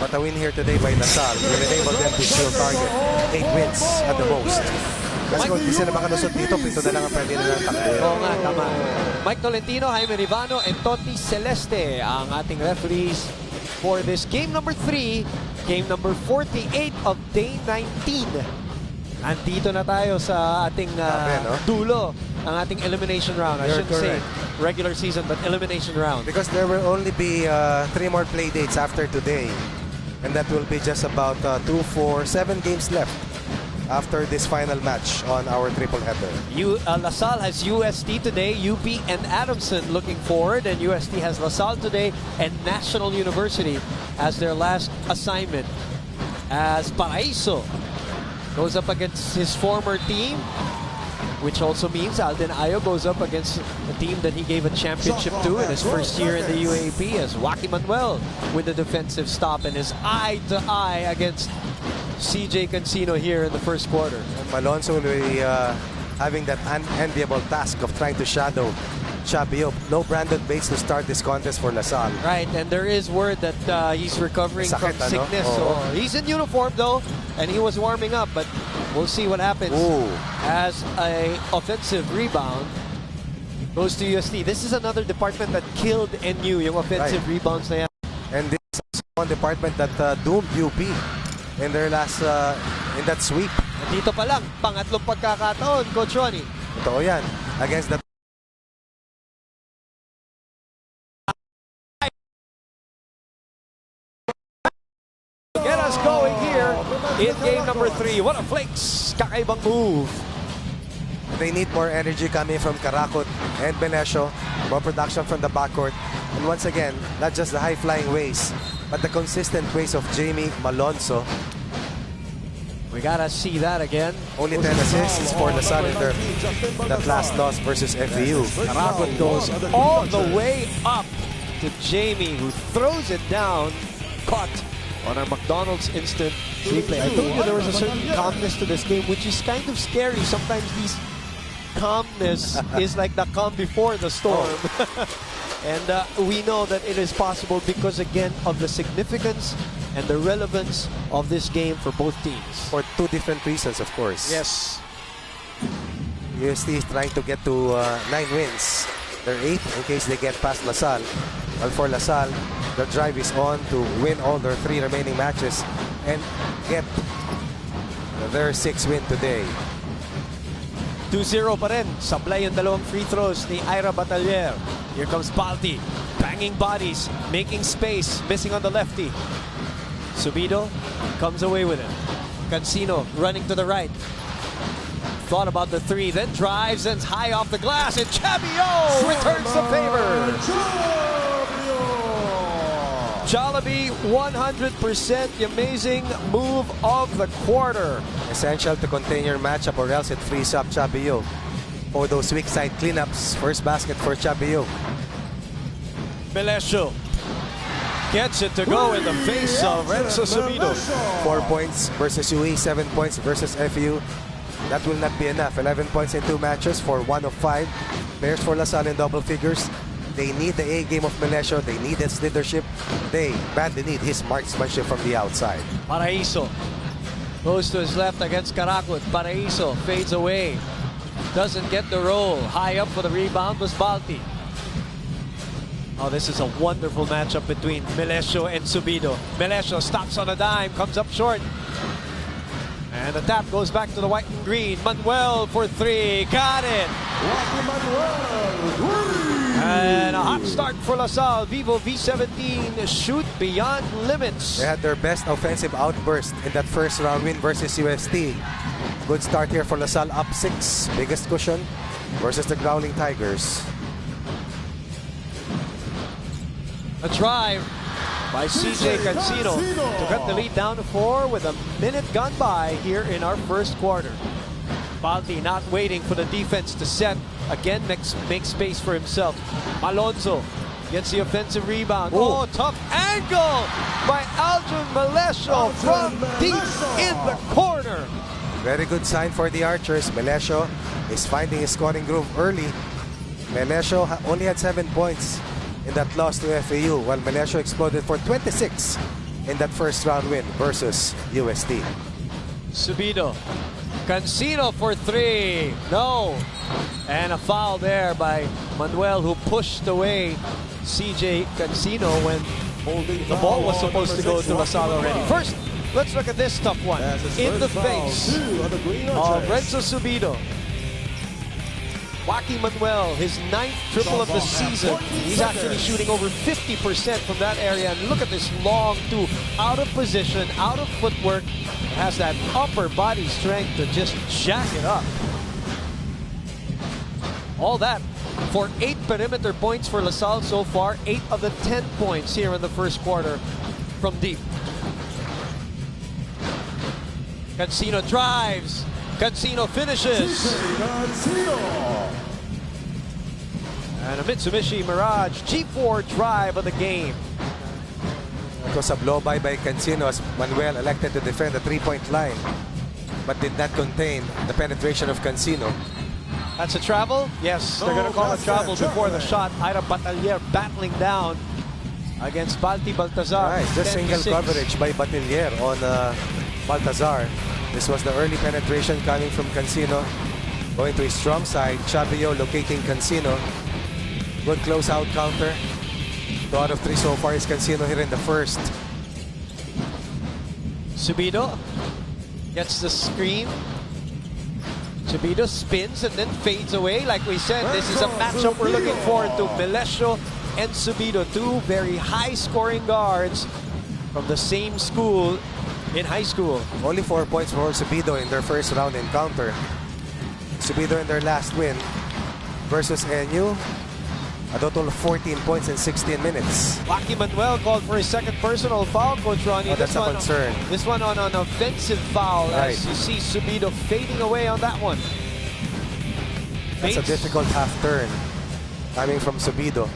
But a win here today by Salle will enable them to still target 8 wins at the most. Kasi kung di sila makalusot dito, pito na lang ang pwede nilang takbuhin. Oo nga, tama. Mike Tolentino, Jaime Rivano, and Toti Celeste ang ating referees for this game number 3, game number 48 of day 19. Andito na tayo sa ating dulo, ang ating elimination round. I shouldn't say regular season, but elimination round. Because there will only be 3 more play dates after today. And that will be just about 2, 4, 7 games left after this final match on our triple header. LaSalle has UST today, UP and Adamson looking forward, and UST has LaSalle today and National University as their last assignment. As Paraiso goes up against his former team, which also means Alden Ayo goes up against a team that he gave a championship to in his first year in the UAAP, as Joaquin Manuel with the defensive stop and his eye-to-eye against CJ Cancino here in the first quarter. Malonzo will be having that unenviable task of trying to shadow Chabio. No Brandon Bates to start this contest for LaSalle. Right, and there is word that he's recovering from sickness. So he's in uniform though, and he was warming up, but we'll see what happens. As a offensive rebound goes to UST. This is another department that killed NU, yung offensive rebounds na yan. And this is one department that doomed UP in their last, in that sweep. Dito pa lang, pangatlong pagkakataon, Coach Ronnie. Totoo yan. Against the get us going here in game number 3. What a flex! Kakaibang move. They need more energy coming from Karakot and Benesio, more production from the backcourt. And once again, not just the high-flying ways, but the consistent ways of Jamie Malonzo. We gotta see that again. Only 10 assists for LaSalle in that last loss versus FEU. Karakot goes all the way up to Jamie, who throws it down, caught on our McDonald's instant replay. I told you there was a certain calmness to this game, which is kind of scary. Sometimes these calmness is like the calm before the storm. And we know that it is possible because, again, of the significance and the relevance of this game for both teams. For 2 different reasons, of course. Yes. UST is trying to get to 9 wins. They're 8 in case they get past LaSalle. Well, for LaSalle, the drive is on to win all their 3 remaining matches and get their 6th win today. 2-0 pa rin. Sablay yung dalawang free throws ni Ira Batalier. Here comes Balti. Banging bodies. Making space. Missing on the lefty. Subido comes away with it. Cancino running to the right. Thought about the 3. Then drives and high off the glass. And Chabio returns the favor. Jollibee, 100% the amazing move of the quarter. Essential to contain your matchup or else it frees up Chabio for those weak side cleanups. First basket for Chabio. Melesio gets it to go in the face of Renzo Subido. 4 points versus UE, 7 points versus FEU. That will not be enough. 11 points in 2 matches for 1 of 5. Players for LaSalle in double figures. They need the A game of Melesio. They need his leadership. They badly need his marksmanship from the outside. Paraiso goes to his left against Karakot. Paraiso fades away. Doesn't get the roll. High up for the rebound was Balti. Oh, this is a wonderful matchup between Melesio and Subido. Melesio stops on a dime, comes up short. And the tap goes back to the white and green. Manuel for 3. Got it. And a hot start for LaSalle. Vivo V17 shoot beyond limits. They had their best offensive outburst in that first round win versus UST. Good start here for LaSalle, up 6. Biggest cushion versus the Growling Tigers. A drive by CJ Cancino to cut the lead down to 4 with a minute gone by here in our first quarter. Balti not waiting for the defense to set. Again, makes space for himself. Alonso gets the offensive rebound. Oh, tough angle by Aldrin Melesio from deep in the corner. Very good sign for the Archers. Melesio is finding his scoring groove early. Melesio only had 7 points in that loss to FAU, while Melesio exploded for 26 in that first round win versus UST. Subido. Cancino for 3. No. And a foul there by Manuel, who pushed away CJ Cancino when the ball was supposed to go to Salle already. First, let's look at this tough one. In the face of Renzo Subido. Joaquin Manuel, his 9th triple of the season. He's actually shooting over 50% from that area. And look at this long two, out of position, out of footwork. Has that upper body strength to just jack it up. All that for 8 perimeter points for LaSalle so far. 8 of the 10 points here in the first quarter from deep. Cancino drives. Cancino finishes. And a Mitsubishi Mirage G4 drive of the game. It was a blow-by Cancino as Manuel elected to defend the three-point line, but did not contain the penetration of Cancino. That's a travel? Yes, they're going to call a travel before the shot. Ira Batalier battling down against Balti Baltazar. Right, just single coverage by Batalier on Baltazar. This was the early penetration coming from Cancino. Going to his strong side, Chabio locating Cancino. Good close-out counter. 2 out of 3 so far is Cancino here in the first. Subido gets the screen. Subido spins and then fades away. Like we said, this is a matchup we're looking forward to. Melesio and Subido, 2 very high-scoring guards from the same school in high school. Only 4 points for Subido in their first round encounter. Subido in their last win versus NU. A total of 14 points in 16 minutes. Joaquin Manuel called for his second personal foul, Coach Ronnie. Oh, that's a concern. This one on an offensive foul, right. As you see Subido fading away on that one. That's a difficult half turn coming from Subido.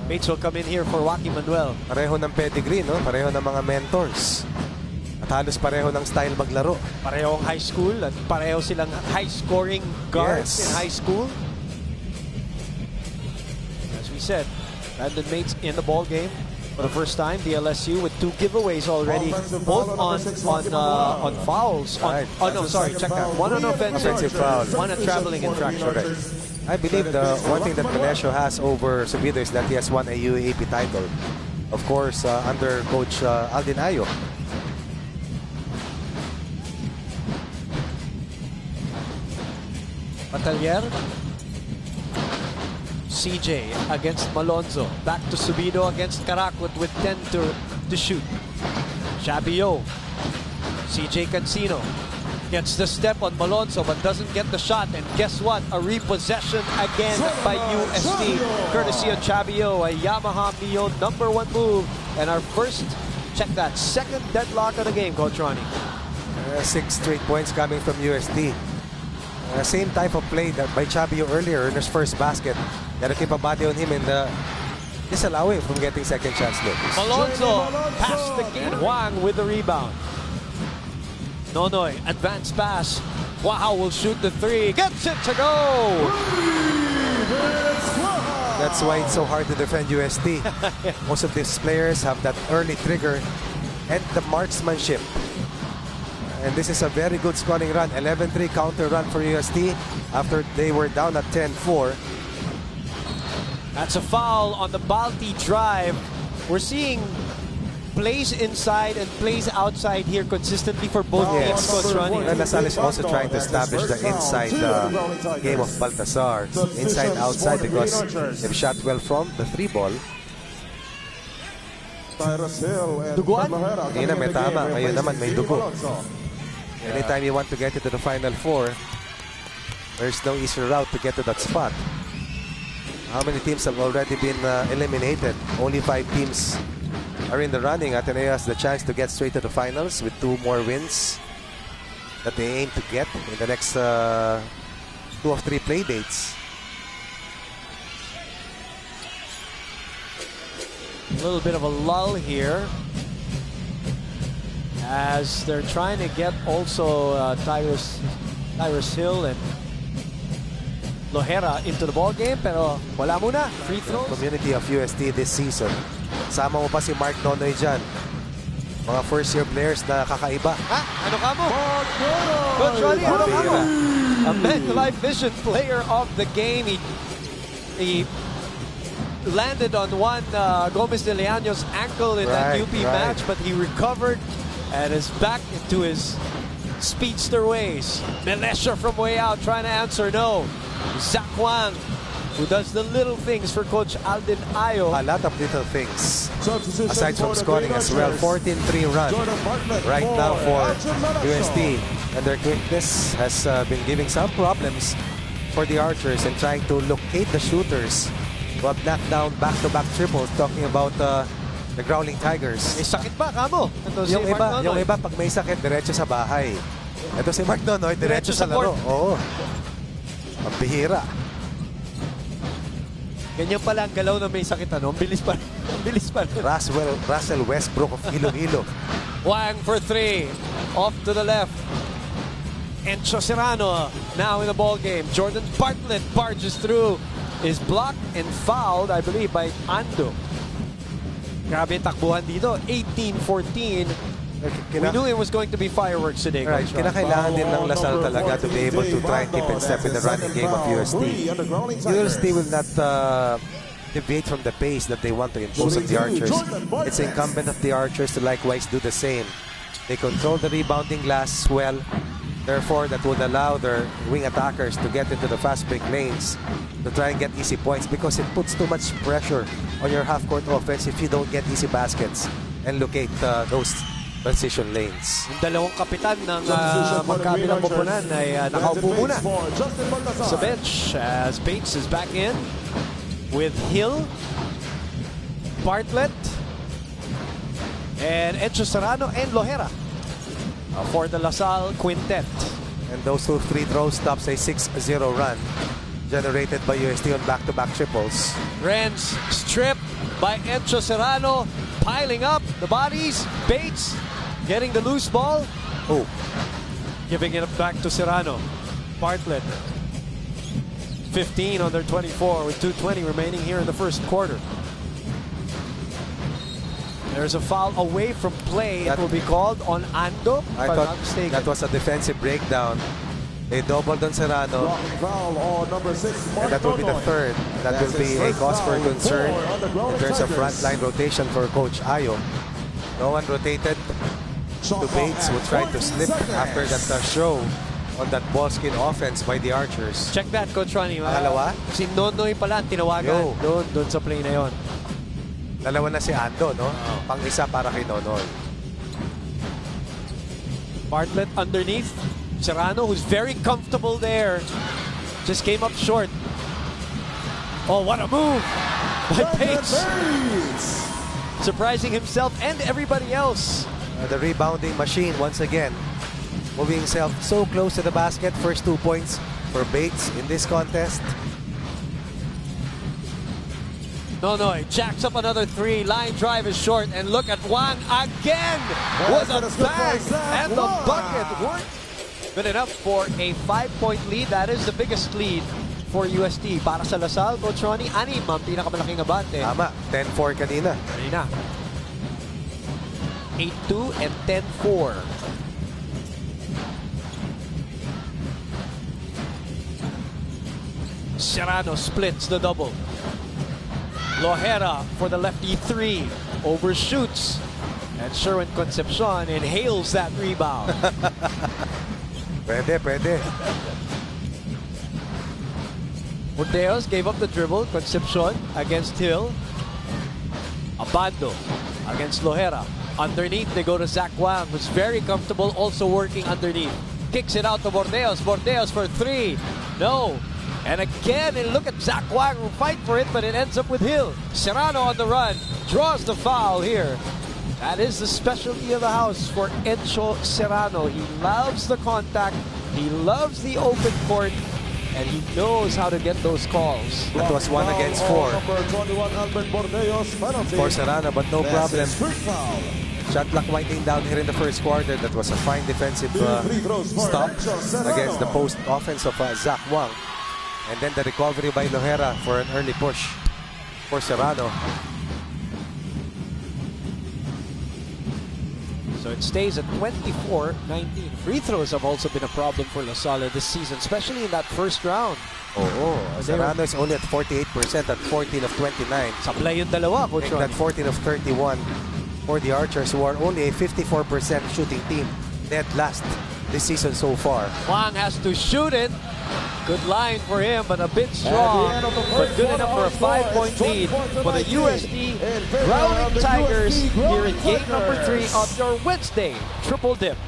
Mates will come in here for Joaquin Manuel. Pareho ng pedigree, no? Pareho ng mga mentors. At halos pareho ng style maglaro. Pareho high school at pareho silang high-scoring guards in high school. We said, Brandon Mates in the ball game for the first time. DLSU with 2 giveaways already, both on fouls. Check that. 1 on offensive foul, 1 on traveling infraction. Correct. I believe the one thing that Melesio has over Subido is that he has won a UAAP title. Of course, under Coach Aldin Ayo. Batalier. CJ against Malonzo. Back to Subido against Caracut with 10 to shoot. Chabio. CJ Cancino gets the step on Malonzo but doesn't get the shot. And guess what? A repossession again by UST. Courtesy of Chabio. A Yamaha Mio #1 move. And our first, check that, second deadlock of the game, Coach Ronnie. 6 straight points coming from UST. Same type of play that by Chabio earlier in his first basket. Gotta keep a body on him and disallow him from getting second chance looks. Malonzo past the kid. Huang with the rebound. Nonoy, advanced pass. Wow will shoot the 3. Gets it to go! That's why it's so hard to defend UST. Most of these players have that early trigger and the marksmanship. And this is a very good scoring run. 11-3 counter run for UST after they were down at 10-4. That's a foul on the Balti drive. We're seeing plays inside and plays outside here consistently for both teams, Coach Ronnie. And LaSalle is also trying to establish the inside game of Baltazar. Inside, outside, because they've shot well from the 3 ball. Duguan? Ngayon na may tama, ngayon naman may dugo. Anytime you want to get into the Final 4, there's no easier route to get to that spot. How many teams have already been eliminated? Only 5 teams are in the running. Ateneo has the chance to get straight to the finals with 2 more wins that they aim to get in the next 2 of 3 play dates. A little bit of a lull here as they're trying to get also Tyrus Hill and Lohera into the ball game, pero wala muna. Free throws. Community of UST this season Sama mo pa si Mark Nonoy dyan. Mga first-year players na kakaiba. Ha? Ano ka mo? Coach Ronnie, ano ka mo? A Live Vision player of the game. He landed on one Gomez de Leaño's ankle in that UP match, but he recovered and is back into his speedster ways. Melesio from way out trying to answer no. Zach Wang, who does the little things for Coach Alden Ayo. A lot of little things. Aside from scoring as well, 14-3 run right now for UST. And their quickness has been giving some problems for the Archers and trying to locate the shooters who have knocked down back-to-back triples. Talking about the Growling Tigers. May sakit ba, kamo? Yung iba, pag may sakit, diretso sa bahay. Ito si Mark Nonoy, diretso sa laro. Oo. Ang bihira. Ganyan pala ang galaw na may sakit, ano? Ang bilis pa rin. Ang bilis pa rin. Russell Westbrook of Iloilo. Wang for three. Off to the left. Encho Serrano now in the ball game. Jordan Bartlett barges through. Is blocked and fouled, I believe, by Ando. Grabe takbuhan dito. 18-14. We knew it was going to be fireworks today. Right. Kinakailangan din ng Lasal talaga to be able to try and keep in step in the running game of UST. UST will not deviate from the pace that they want to impose on the Archers. It's incumbent of the Archers to likewise do the same. They control the rebounding glass well. Therefore, that would allow their wing attackers to get into the fast break lanes to try and get easy points, because it puts too much pressure on your half-court offense if you don't get easy baskets and locate those transition lanes. Yung dalawang kapitan ng magkabilang koponan ay nakaupo muna sa bench as Bates is back in with Hill, Bartlett, and Encho Serrano and Lohera for the LaSalle quintet. And those two free throws stops a 6-0 run generated by UST on back-to-back triples. Renz stripped by Encho Serrano, piling up the bodies. Bates getting the loose ball. Oh, giving it back to Serrano. Bartlett 15 on their 24 with 2:20 remaining here in the first quarter. There's a foul away from play. It will be called on Ando, if I'm not mistaken. That was a defensive breakdown. They doubled on Serrano. And that will be the third. That will be a cause for concern in terms of frontline rotation for Coach Ayo. No one rotated to Bates, who tried to slip after that show on that ball skin offense by the Archers. Check that, Coach Ronnie. Dalawa? Si Nonoy pala ang tinawagan doon sa play na yon. Dalawa na si Ando, no? Pang-isa para kay Nonoy. Bartlett underneath. Serrano, who's very comfortable there, just came up short. Oh, what a move by Bates. Surprising himself and everybody else. The rebounding machine once again. Moving himself so close to the basket. First 2 points for Bates in this contest. Nonoy jacks up another three. Line drive is short. And look at Wang again with a bang. And the bucket worked. Good enough for a 5-point lead. That is the biggest lead for UST. Para sa LaSalle, Coach Ronnie, 6 ang pinakamalaking abante. Tama, 10-4 kanina. 8-2 and 10-4. Serrano splits the double. Lohera for the lefty three. Overshoots. And Sherwin Concepcion inhales that rebound. Pwede. Burdeos gave up the dribble. Concepcion against Hill. Abando against Lohera. Underneath, they go to Zach Wang, who's very comfortable, also working underneath. Kicks it out to Burdeos. Burdeos for three. No. And again, and look at Zach Wang who fight for it, but it ends up with Hill. Serrano on the run. Draws the foul here. That is the specialty of the house for Encho Serrano. He loves the contact. He loves the open court. And he knows how to get those calls. That was 1 against 4 for Serrano, but no problem. Shot clock winding down here in the first quarter. That was a fine defensive stop against the post offense of Zach Wang. And then the recovery by Lohera for an early push for Serrano. So it stays at 24-19. Free throws have also been a problem for La Salle this season, especially in that first round. Oo. Serrano is only at 48% at 14 of 29. Sablay yung dalawa, Coach At 14 of 31 for the Archers, who are only a 54% shooting team. Dead last this season so far. Wang has to shoot it. Good line for him, but a bit strong. But good enough for a 5-point lead for the UST Growling Tigers here in game number 3 of your Wednesday Triple Dip.